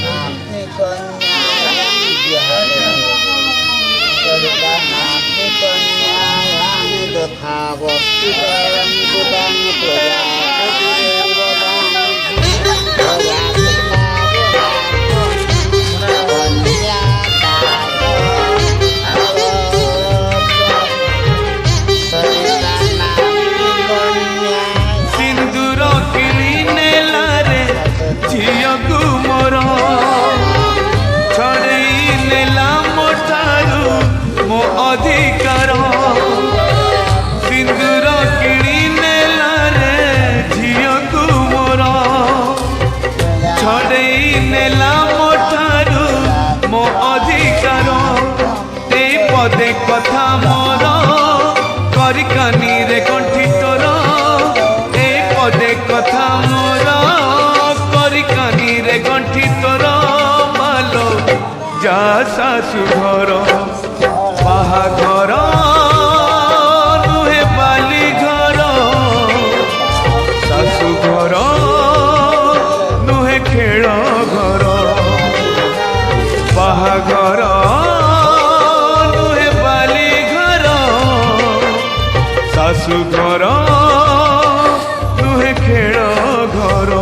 Ni konyang diharan Terdahan ni konyang Dekhabos di dalam gudang Proya kebiri rodang Proya अधिकार सिंदूर किणी नेला रे झियो को मोर छड़ई नेला मोठारू मो अधिकार ते पदे कथा मोर करिकानी रे कंठी तोर ए पदे कथा मोर करिकानी रे कंठी तोर मालो जा सासु घर बाहाघर नुहे बाली घर सासु घर नुहे खेल घर बाहाघर नुहे बाली घर सासु घर नुहे खेल घर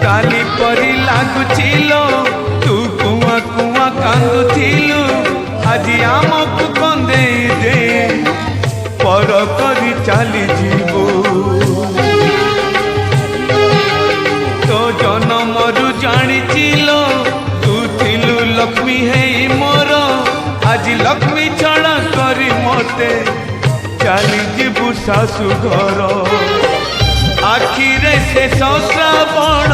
काली परी लागुचिलो तू कुआ कुआ कांदुथिलु आज आमकु कंदे दे पर करी चाली जीवो तो जनमरु जानिचिलो तू थिलु लक्ष्मी है मोर आज लक्ष्मी छड़ा करी मते चाली जीवु सासु घर आखिरे से श्रावण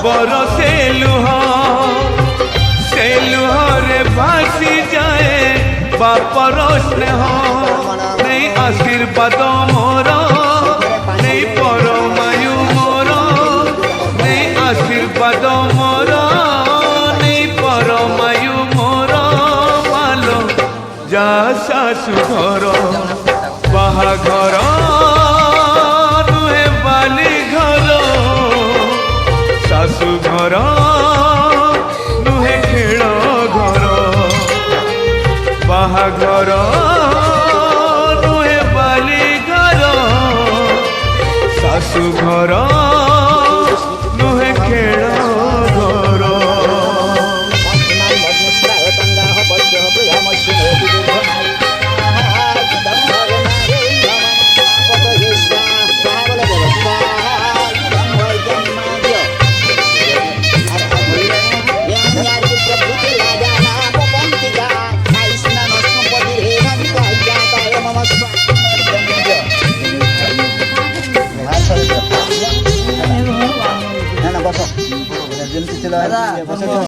बरसे लुह रे भासी जाए बापर स्नेह नहीं आशीर्वाद मोर नहीं परमायु मोर नहीं आशीर्वाद मोर नहीं परमायु मोर मालो जा सासु घर बाहाघर सासु घर नुहे खेल घर बाहाघर नुहे बाली घर सासु घर नुहे खेल घर Nah, nah, bosok. Jadi